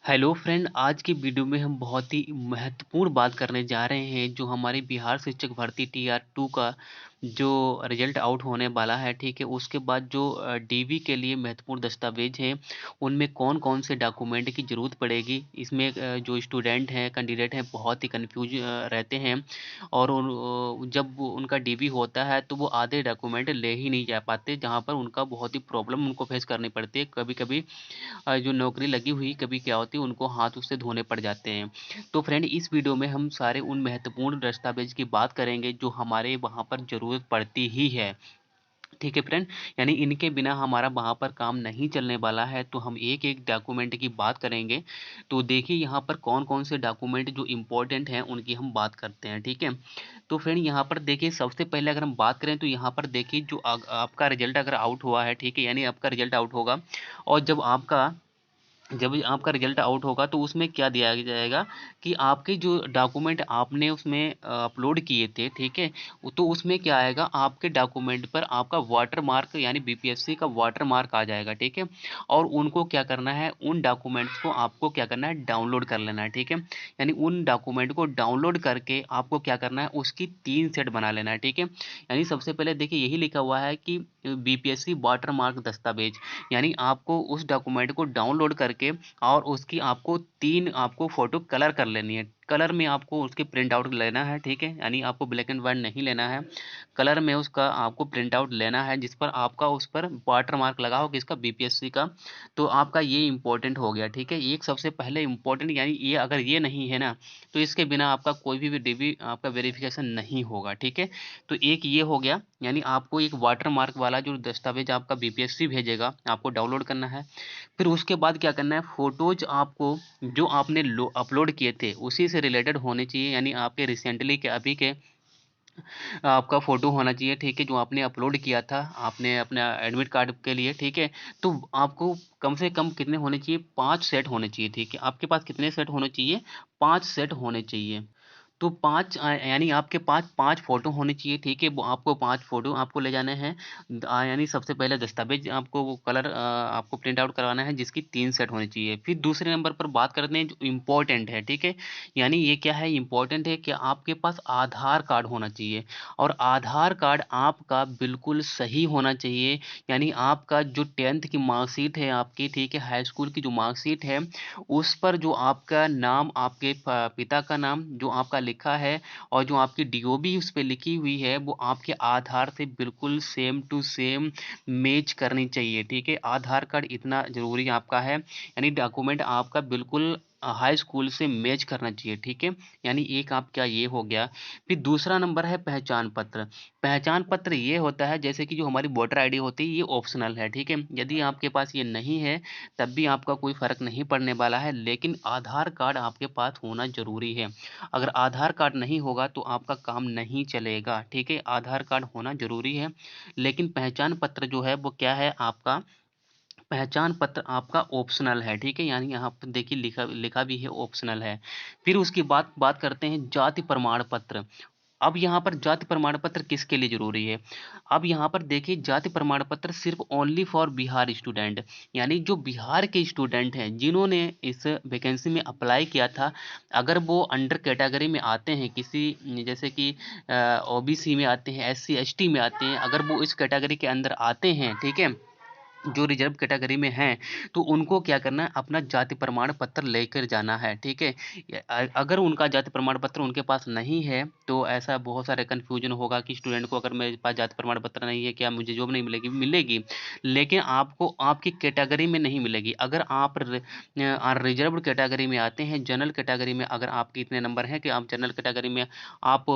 Hello friend, आज की video में हम बहुत ही महत्वपूर्ण बात करने जा रहे हैं जो हमारी बिहार शिक्षक भर्ती टीआर 2 का जो रिजल्ट आउट होने वाला है, ठीक है। उसके बाद जो डीवी के लिए महत्वपूर्ण दस्तावेज हैं, उनमें कौन-कौन से डॉक्यूमेंट की ज़रूरत पड़ेगी। इसमें जो स्टूडेंट हैं, कैंडिडेट हैं, बहुत ही कन्फ्यूज रहते हैं और जब उनका डीवी होता है तो वो आधे डॉक्यूमेंट ले ही नहीं जा पाते, जहाँ पर उनका बहुत ही प्रॉब्लम उनको फेस करनी पड़ती है। कभी-कभी जो नौकरी लगी हुई कभी क्या होती है उनको हाथ उससे धोने पड़ जाते हैं। तो फ्रेंड, इस वीडियो में हम सारे उन महत्वपूर्ण दस्तावेज की बात करेंगे जो हमारे वहाँ पर ज़रूरत पड़ती ही है। ठीक है फ्रेंड, यानी इनके बिना हमारा वहाँ पर काम नहीं चलने वाला है, तो हम एक-एक डॉक्यूमेंट की बात करेंगे। तो देखिए यहाँ पर कौन-कौन से डॉक्यूमेंट जो इम्पोर्टेंट हैं उनकी हम बात करते हैं, ठीक है। तो फ्रेंड यहाँ पर देखिए सबसे पहले अगर हम बात करें तो यहाँ पर देखिए जो आपका रिजल्ट अगर आउट हुआ है, ठीक है, यानी आपका रिजल्ट आउट होगा और जब आपका रिजल्ट आउट होगा तो उसमें क्या दिया जाएगा कि आपके जो डॉक्यूमेंट आपने उसमें अपलोड किए थे, ठीक है, तो उसमें क्या आएगा, आपके डॉक्यूमेंट पर आपका वाटर मार्क यानी बीपीएससी का वाटर मार्क आ जाएगा, ठीक है। और उनको क्या करना है, उन डॉक्यूमेंट्स को आपको क्या करना है, डाउनलोड कर लेना है, ठीक है। यानी उन डॉक्यूमेंट को डाउनलोड करके आपको क्या करना है, उसकी 3 सेट बना लेना है, ठीक है। यानी सबसे पहले देखिए यही लिखा हुआ है कि बीपीएससी वाटर मार्क दस्तावेज, यानी आपको उस डॉक्यूमेंट को डाउनलोड करके और उसकी आपको 3 आपको फ़ोटो कलर कर लेनी है। कलर में आपको उसकी प्रिंट आउट लेना है, ठीक है? यानी आपको ब्लैक एंड व्हाइट नहीं लेना है। कलर में उसका आपको प्रिंट आउट लेना है जिस पर आपका उस पर वाटर मार्क लगा हो किसका, बीपीएससी का। तो आपका ये इम्पोर्टेंट हो गया, ठीक है? एक सबसे पहले इम्पोर्टेंट, यानी ये अगर ये नहीं है ना, तो इसके बिना आपका कोई भी डीवी आपका वेरिफ़िकेशन नहीं होगा, ठीक है? तो एक ये हो गया, यानी आपको एक वाटर मार्क वाला जो दस्तावेज़ आपका बीपीएससी भेजेगा, आपको डाउनलोड करना है। फिर उसके बाद क्या करना है, फ़ोटोज़ आपको जो आपने लो अपलोड किए थे, उसी से रिलेटेड होने चाहिए, यानी आपके रिसेंटली के अभी के आपका फ़ोटो होना चाहिए, ठीक है, जो आपने अपलोड किया था, आपने अपना एडमिट कार्ड के लिए, ठीक है। तो आपको कम से कम कितने होने चाहिए, 5 सेट होने चाहिए, ठीक है। आपके पास कितने सेट होने चाहिए, 5 सेट होने चाहिए। तो 5 यानी आपके पास 5 फ़ोटो होने चाहिए, ठीक है? वो आपको 5 फ़ोटो आपको ले जाने हैं। यानी सबसे पहले दस्तावेज़ आपको वो कलर आपको प्रिंट आउट करवाना है जिसकी 3 सेट होनी चाहिए। फिर दूसरे नंबर पर बात करते हैं जो इम्पोर्टेंट है, ठीक है? यानी ये क्या है, इम्पोर्टेंट है कि आपके पास आधार कार्ड होना चाहिए और आधार कार्ड आपका बिल्कुल सही होना चाहिए। यानी आपका जो 10th की मार्कशीट है आपकी, ठीक है? हाई स्कूल की जो मार्कशीट है, उस पर जो आपका नाम, आपके पिता का नाम जो आपका लिखा है और जो आपकी डीओबी उस पे लिखी हुई है, वो आपके आधार से बिल्कुल सेम टू सेम मैच करनी चाहिए, ठीक है? आधार कार्ड इतना ज़रूरी आपका है, यानी डॉक्यूमेंट आपका बिल्कुल हाई स्कूल से मैच करना चाहिए, ठीक है? यानी एक आपका ये हो गया। फिर दूसरा नंबर है पहचान पत्र। पहचान पत्र ये होता है जैसे कि जो हमारी वोटर आईडी होती है, ये ऑप्शनल है, ठीक है? यदि आपके पास ये नहीं है तब भी आपका कोई फ़र्क नहीं पड़ने वाला है, लेकिन आधार कार्ड आपके पास होना ज़रूरी है। अगर आधार कार्ड नहीं होगा तो आपका काम नहीं चलेगा, ठीक है? आधार कार्ड होना ज़रूरी है, लेकिन पहचान पत्र जो है वो क्या है आपका, पहचान पत्र आपका ऑप्शनल है, ठीक है? यानी यहाँ पे देखिए लिखा लिखा भी है ऑप्शनल है। फिर उसके बाद बात करते हैं जाति प्रमाण पत्र। अब यहाँ पर जाति प्रमाण पत्र किसके लिए ज़रूरी है? अब यहाँ पर देखिए जाति प्रमाण पत्र सिर्फ़ ओनली फॉर बिहार स्टूडेंट, यानी जो बिहार के स्टूडेंट हैं जिन्होंने इस वैकेंसी में अप्लाई किया था, अगर वो अंडर कैटेगरी में आते हैं किसी, जैसे कि ओबीसी में आते हैं, एससी एसटी में आते हैं, अगर वो इस कैटेगरी के अंदर आते हैं, ठीक है? जो रिज़र्व कैटेगरी में हैं, तो उनको क्या करना है, अपना जाति प्रमाण पत्र लेकर जाना है, ठीक है? अगर उनका जाति प्रमाण पत्र उनके पास नहीं है, तो ऐसा बहुत सारे कन्फ्यूज़न होगा कि स्टूडेंट को, अगर मेरे पास जाति प्रमाण पत्र नहीं है, क्या मुझे जॉब नहीं मिलेगी? मिलेगी, लेकिन आपको आपकी कैटेगरी में नहीं मिलेगी। अगर आप रिज़र्व्ड कैटेगरी में आते हैं, जनरल कैटेगरी में अगर आपके इतने नंबर हैं कि आप जनरल कैटेगरी में आप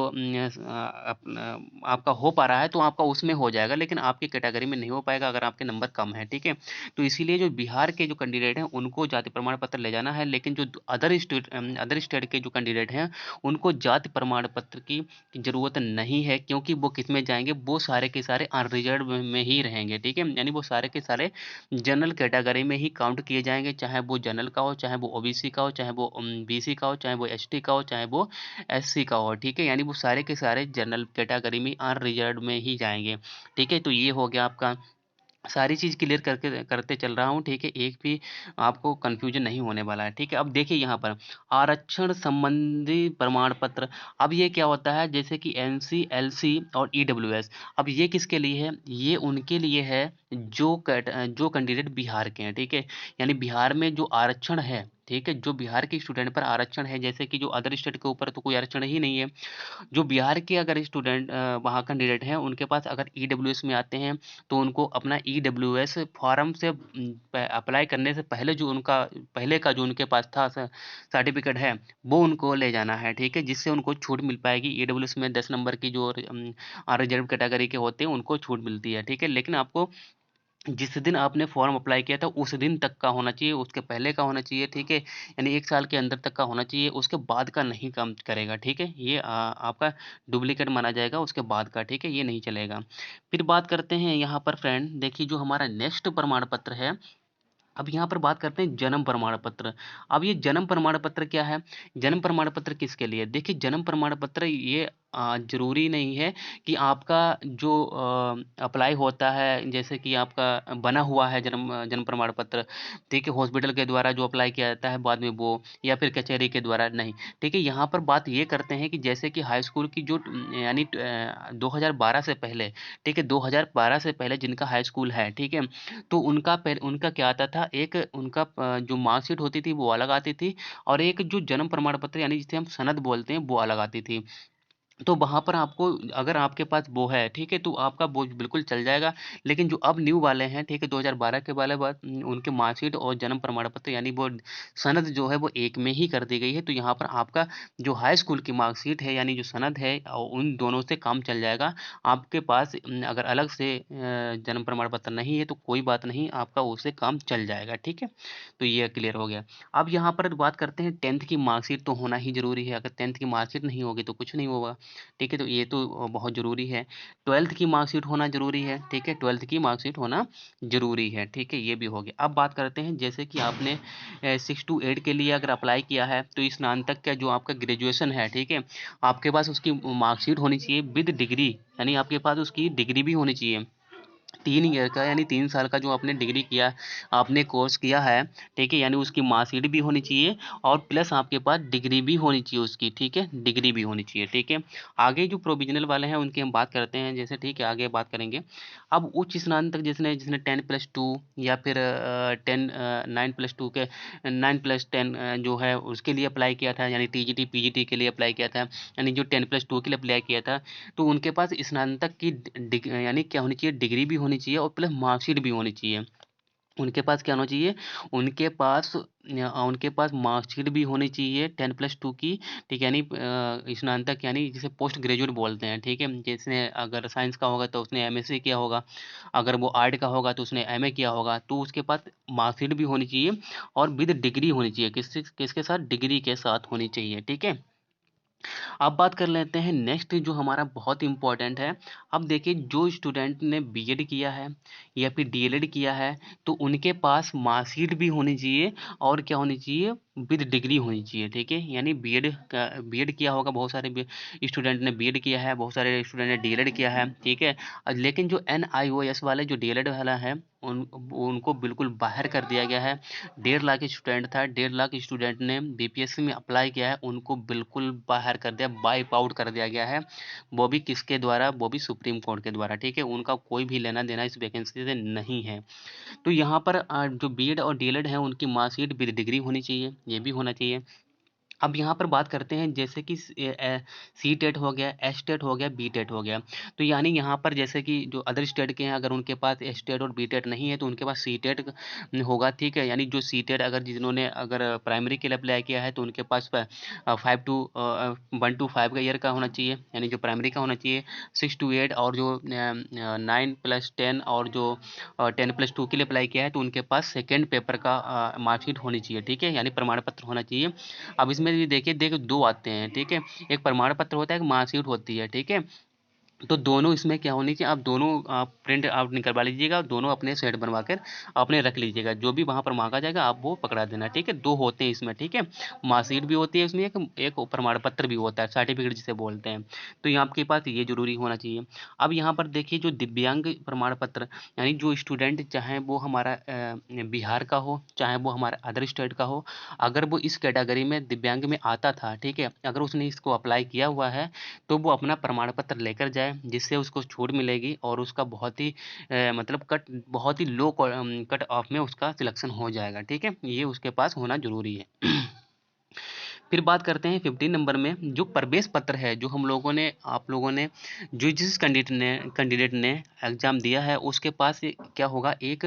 आपका हो पा रहा है, तो आपका उसमें हो जाएगा, लेकिन आपकी कैटेगरी में नहीं हो पाएगा अगर आपके नंबर कम हैं, ठीक है? तो इसीलिए जो बिहार के जो कैंडिडेट हैं, उनको जाति प्रमाण पत्र ले जाना है, लेकिन जो अदर स्टेट के जो कैंडिडेट हैं, उनको जाति प्रमाण पत्र की ज़रूरत नहीं है, क्योंकि वो किसमें जाएँगे, वो सारे के सारे अनरिज़र्व्ड में ही रहेंगे, ठीक है? यानी वो सारे के सारे जनरल कैटेगरी में ही काउंट किए जाएँगे, चाहे वो जनरल का हो, चाहे वो ओबीसी का हो, चाहे वो बीसी का हो, चाहे वो एसटी का हो, चाहे वो एससी का हो, ठीक है? यानी वो सारे के सारे जनरल कैटेगरी में अनरिज़र्व्ड में ही जाएँगे, ठीक है? तो ये हो गया आपका सारी चीज़ क्लियर करके करते चल रहा हूँ, ठीक है? एक भी आपको कन्फ्यूज़न नहीं होने वाला है, ठीक है? अब देखिए यहाँ पर आरक्षण संबंधी प्रमाण पत्र, अब ये क्या होता है जैसे कि एनसी, एलसी और ईडब्ल्यूएस, अब ये किसके लिए है? ये उनके लिए है जो कैंडिडेट बिहार के हैं, ठीक है? यानी बिहार में जो आरक्षण है, ठीक है? जो बिहार के स्टूडेंट पर आरक्षण है, जैसे कि जो अदर स्टेट के ऊपर तो कोई आरक्षण ही नहीं है। जो बिहार के अगर स्टूडेंट वहाँ कैंडिडेट हैं, उनके पास अगर ईडब्ल्यूएस में आते हैं, तो उनको अपना ईडब्ल्यूएस फॉर्म से अप्लाई करने से पहले जो उनका पहले का जो उनके पास था सर्टिफिकेट है, वो उनको ले जाना है, ठीक है? जिससे उनको छूट मिल पाएगी। ईडब्ल्यूएस में 10 नंबर की जो रिजर्व कैटेगरी के होते हैं, उनको छूट मिलती है, ठीक है? लेकिन आपको जिस दिन आपने फॉर्म अप्लाई किया था उस दिन तक का होना चाहिए, उसके पहले का होना चाहिए, ठीक है? यानी 1 साल के अंदर तक का होना चाहिए, उसके बाद का नहीं काम करेगा, ठीक है? ये आपका डुप्लीकेट माना जाएगा उसके बाद का, ठीक है? ये नहीं चलेगा। फिर बात करते हैं यहाँ पर फ्रेंड, देखिए जो हमारा नेक्स्ट प्रमाण पत्र है, अब यहाँ पर बात करते हैं जन्म प्रमाण पत्र। अब ये जन्म प्रमाण पत्र क्या है? जन्म प्रमाण पत्र किसके लिए? देखिए जन्म प्रमाण पत्र ये ज़रूरी नहीं है कि आपका जो अप्लाई होता है, जैसे कि आपका बना हुआ है जन्म प्रमाण पत्र, ठीक है? हॉस्पिटल के द्वारा जो अप्लाई किया जाता है बाद में वो, या फिर कचहरी के द्वारा, नहीं, ठीक है? यहाँ पर बात ये करते हैं कि जैसे कि हाई स्कूल की जो 2012 से पहले, ठीक है? 2012 से पहले जिनका हाई स्कूल है, ठीक है? तो उनका क्या आता था, एक उनका जो मार्कशीट होती थी वो अलग आती थी, और एक जो जन्म प्रमाण पत्र यानी जिसे हम सनद बोलते हैं वो अलग आती थी। तो वहाँ पर आपको, अगर आपके पास वो है, ठीक है? तो आपका वो बिल्कुल चल जाएगा। लेकिन जो अब न्यू वाले हैं, ठीक है? 2012 के वाले बाद उनके मार्कशीट और जन्म प्रमाण पत्र यानी वो सनद जो है वो एक में ही कर दी गई है। तो यहाँ पर आपका जो हाई स्कूल की मार्कशीट है यानी जो सनद है, उन दोनों से काम चल जाएगा। आपके पास अगर अलग से जन्म प्रमाण पत्र नहीं है तो कोई बात नहीं, आपका उससे काम चल जाएगा, ठीक है? तो ये क्लियर हो गया। अब यहाँ पर बात करते हैं 10th की मार्कशीट तो होना ही ज़रूरी है। अगर 10th की मार्कशीट नहीं होगी तो कुछ नहीं होगा। ठीक है? तो ये तो बहुत ज़रूरी है। 12th की मार्कशीट होना ज़रूरी है, ठीक है? 12th की मार्कशीट होना ज़रूरी है, ठीक है? ये भी हो गया। अब बात करते हैं जैसे कि आपने 6 टू 8 के लिए अगर अप्लाई किया है, तो स्नातक का जो आपका ग्रेजुएशन है, ठीक है? आपके पास उसकी मार्कशीट होनी चाहिए विद डिग्री, यानी आपके पास उसकी डिग्री भी होनी चाहिए। 3 ईयर का यानी 3 साल का जो आपने डिग्री किया, आपने कोर्स किया है, ठीक है? यानी उसकी मार्कशीट भी होनी चाहिए और प्लस आपके पास डिग्री भी होनी चाहिए उसकी, ठीक है? डिग्री भी होनी चाहिए, ठीक है? आगे जो प्रोविज़नल वाले हैं उनकी हम बात करते हैं, जैसे ठीक है आगे बात करेंगे। अब उच्च स्नातक जिसने जिसने 10+2 या फिर 9+2 के 9+10 जो है उसके लिए अप्लाई किया था, यानी टीजीटी, पीजीटी के लिए अप्लाई किया था, यानी जो 10+2 के लिए अप्लाई किया था, तो उनके पास स्नातक की यानी क्या होनी चाहिए, डिग्री भी होनी चाहिए और प्लस मार्कशीट भी होनी चाहिए। उनके पास क्या होना चाहिए, उनके पास मार्कशीट भी होनी चाहिए 10+2 की, ठीक है? यानी स्नातक यानी जिसे पोस्ट ग्रेजुएट बोलते हैं, ठीक है? जिसने अगर साइंस का होगा तो उसने एमएससी किया होगा, अगर वो आर्ट का होगा तो उसने एमए किया होगा, तो उसके पास मार्कशीट भी होनी चाहिए और विद डिग्री होनी चाहिए, किसके साथ, डिग्री के साथ होनी चाहिए, ठीक है? अब बात कर लेते हैं नेक्स्ट जो हमारा बहुत इम्पोर्टेंट है। अब देखिए जो स्टूडेंट ने बीएड किया है या फिर डीएलएड किया है, तो उनके पास मार्कशीट भी होनी चाहिए और क्या होनी चाहिए, विद डिग्री होनी चाहिए, ठीक है? यानी बीएड किया होगा, बहुत सारे स्टूडेंट ने बीएड किया है, बहुत सारे स्टूडेंट ने डीएलएड किया है, ठीक है? लेकिन जो एनआईओएस वाले जो डीएलएड वाला है उनको बिल्कुल बाहर कर दिया गया है। 1.5 लाख स्टूडेंट था, 1.5 लाख स्टूडेंट ने बीपीएससी में अप्लाई किया है, उनको बिल्कुल बाहर कर दिया, वाइप आउट कर दिया गया है। वो भी किसके द्वारा, वो भी सुप्रीम कोर्ट के द्वारा, ठीक है? उनका कोई भी लेना देना इस वैकेंसी से नहीं है। तो यहाँ पर जो बीएड और डीएलएड है उनकी मार्कशीट विद डिग्री होनी चाहिए, ये भी होना चाहिए। अब यहाँ पर बात करते हैं जैसे कि सी टेट हो गया, एस टेट हो गया, बी टेट हो गया। तो यानी यहाँ पर जैसे कि जो अदर स्टेट के हैं, अगर उनके पास एस टेट और बी टेट नहीं है तो उनके पास सी टेट होगा, ठीक है? यानी जो सी टेट अगर जिन्होंने अगर प्राइमरी के लिए अप्लाई किया है तो उनके पास 1 to 5 का ईयर का होना चाहिए, यानी जो प्राइमरी का होना चाहिए। 6 to 8 और जो 9+10 और जो 10+2 के लिए अप्लाई किया है तो उनके पास सेकेंड पेपर का मार्कशीट होनी चाहिए, ठीक है? यानी प्रमाण पत्र होना चाहिए। अब इसमें भी देखिए 2 आते हैं, ठीक है? एक प्रमाण पत्र होता है, एक मार्कशीट होती है, ठीक है? तो दोनों इसमें क्या होनी चाहिए, आप दोनों आप प्रिंट आउट निकलवा लीजिएगा, दोनों अपने सेट बनवा कर अपने रख लीजिएगा, जो भी वहाँ पर मांगा जाएगा आप वो पकड़ा देना, ठीक है। 2 होते हैं इसमें, ठीक है। मार्कशीट भी होती है इसमें, एक प्रमाण पत्र भी होता है, सर्टिफिकेट जिसे बोलते हैं। तो ये आपके पास ये ज़रूरी होना चाहिए। अब यहाँ पर देखिए जो दिव्यांग प्रमाण पत्र, यानी जो स्टूडेंट चाहे वो हमारा बिहार का हो, चाहे वो हमारा अदर स्टेट का हो, अगर वो इस कैटेगरी में दिव्यांग में आता था, ठीक है, अगर उसने इसको अप्लाई किया हुआ है तो वो अपना प्रमाण पत्र लेकर जाए, जिससे उसको छूट मिलेगी और उसका बहुत ही मतलब बहुत ही लो कट ऑफ में उसका सिलेक्शन हो जाएगा, ठीक है। ये उसके पास होना ज़रूरी है। फिर बात करते हैं 15 नंबर में, जो प्रवेश पत्र है, जो हम लोगों ने आप लोगों ने जो जिस कैंडिडेट ने एग्ज़ाम दिया है उसके पास क्या होगा, एक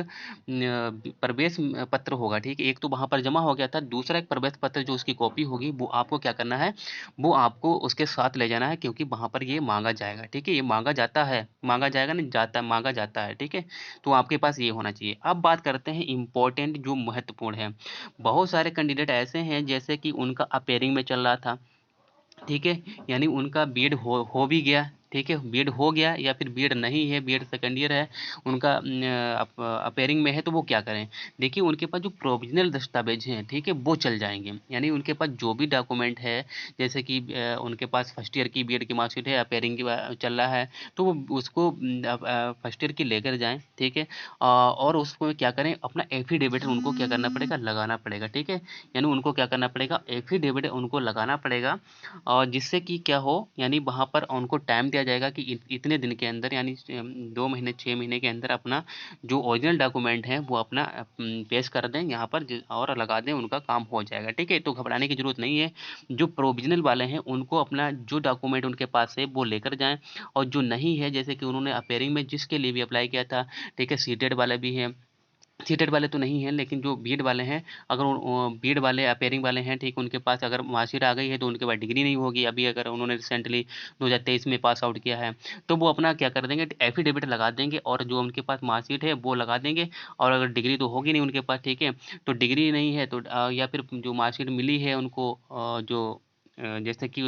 प्रवेश पत्र होगा, ठीक है। एक तो वहाँ पर जमा हो गया था, दूसरा एक प्रवेश पत्र जो उसकी कॉपी होगी वो आपको क्या करना है, वो आपको उसके साथ ले जाना है, क्योंकि वहाँ पर ये मांगा जाएगा, ठीक है। ये मांगा जाता है, मांगा जाएगा नहीं जाता, मांगा जाता है, ठीक है। तो आपके पास ये होना चाहिए। अब बात करते हैं इम्पोर्टेंट जो महत्वपूर्ण है। बहुत सारे कैंडिडेट ऐसे हैं जैसे कि उनका अपेयरिंग में चल रहा था, ठीक है, यानी उनका बीएड हो भी गया, ठीक है, बीएड हो गया या फिर बीएड नहीं है, बीएड सेकंड ईयर है, उनका अपेयरिंग में है, तो वो क्या करें। देखिए उनके पास जो प्रोविजनल दस्तावेज हैं, ठीक है, वो चल जाएंगे, यानी उनके पास जो भी डॉक्यूमेंट है, जैसे कि उनके पास फर्स्ट ईयर की बीएड की मार्कशीट है, अपेयरिंग की चल रहा है, तो वो उसको फर्स्ट ईयर की लेकर जाएं, ठीक है। और उसको क्या करें, अपना एफिडेविट उनको क्या करना पड़ेगा, लगाना पड़ेगा, ठीक है। यानी उनको क्या करना पड़ेगा, एफिडेविट उनको लगाना पड़ेगा, और जिससे कि क्या हो, यानी वहाँ पर उनको टाइम दिया जाएगा कि इतने दिन के अंदर, यानी 2 महीने 6 महीने के अंदर अपना जो ओरिजिनल डॉक्यूमेंट है वो अपना पेश कर दें यहाँ पर, और लगा दें, उनका काम हो जाएगा, ठीक है। तो घबराने की ज़रूरत नहीं है। जो प्रोविजनल वाले हैं उनको अपना जो डॉक्यूमेंट उनके पास है वो लेकर जाएं, और जो नहीं है, जैसे कि उन्होंने अपेयरिंग में जिसके लिए भी अप्लाई किया था, ठीक है, सीटेड वाले भी हैं, सीटेड वाले तो नहीं हैं, लेकिन जो बीएड वाले हैं, अगर बीएड वाले अपेयरिंग वाले हैं, ठीक, उनके पास अगर मार्कशीट आ गई है तो उनके पास डिग्री नहीं होगी, अभी अगर उन्होंने रिसेंटली 2023 में पास आउट किया है, तो वो अपना क्या कर देंगे, एफिडेविट लगा देंगे, और जो उनके पास मार्कशीट है वो लगा देंगे। और अगर डिग्री तो होगी नहीं उनके पास, ठीक है, तो डिग्री नहीं है तो या फिर जो मार्कशीट मिली है उनको, जो जैसे कि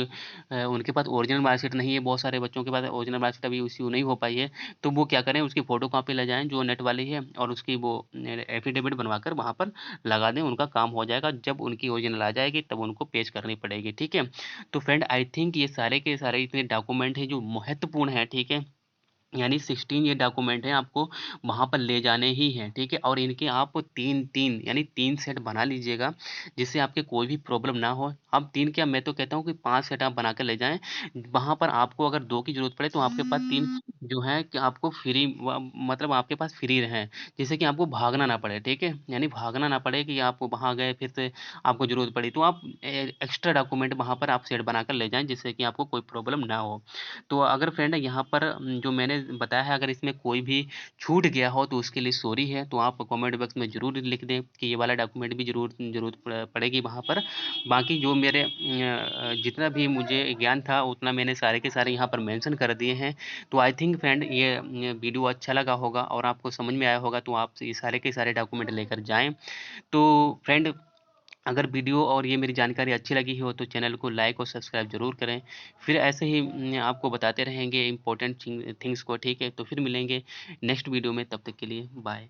उनके पास ओरिजिनल मार्कशीट नहीं है, बहुत सारे बच्चों के पास ओरिजिनल मार्कशीट अभी इश्यू नहीं हो पाई है, तो वो क्या करें, उसकी फ़ोटो कॉपी ले जाएँ जो नेट वाली है, और उसकी वो एफिडेविट बनवाकर वहाँ पर लगा दें, उनका काम हो जाएगा। जब उनकी ओरिजिनल आ जाएगी तब उनको पेश करनी पड़ेगी, ठीक है। तो फ्रेंड आई थिंक ये सारे के सारे इतने डॉक्यूमेंट हैं जो महत्वपूर्ण हैं, ठीक है। यानी 16 ये डॉक्यूमेंट हैं, आपको वहाँ पर ले जाने ही हैं, ठीक है। और इनके आप 3-3 यानी 3 सेट बना लीजिएगा, जिससे आपके कोई भी प्रॉब्लम ना हो। अब 3 क्या, मैं तो कहता हूँ कि 5 सेट आप बना के ले जाएँ। वहाँ पर आपको अगर 2 की ज़रूरत पड़े तो आपके पास 3 जो है कि आपको फ्री मतलब आपके पास फ्री रहें, जिससे कि आपको भागना ना पड़े, ठीक है। यानी भागना ना पड़े कि आप वहाँ गए फिर से आपको ज़रूरत पड़ी, तो आप एक्स्ट्रा डॉक्यूमेंट वहाँ पर आप सेट बना कर ले जाएँ, जिससे कि आपको कोई प्रॉब्लम ना हो। तो अगर फ्रेंड यहाँ पर जो मैंने बताया है, अगर इसमें कोई भी छूट गया हो तो उसके लिए सॉरी है, तो आप कमेंट बॉक्स में ज़रूर लिख दें कि ये वाला डॉक्यूमेंट भी ज़रूरत पड़ेगी वहाँ पर। बाकी जो मेरे जितना भी मुझे ज्ञान था उतना मैंने सारे के सारे यहाँ पर मेंशन कर दिए हैं। तो आई थिंक फ्रेंड ये वीडियो अच्छा लगा होगा और आपको समझ में आया होगा, तो आप ये सारे के सारे डॉक्यूमेंट लेकर जाएँ। तो फ्रेंड, अगर वीडियो और ये मेरी जानकारी अच्छी लगी हो तो चैनल को लाइक और सब्सक्राइब ज़रूर करें। फिर ऐसे ही आपको बताते रहेंगे इम्पोर्टेंट थिंग्स को, ठीक है। तो फिर मिलेंगे नेक्स्ट वीडियो में, तब तक के लिए बाय।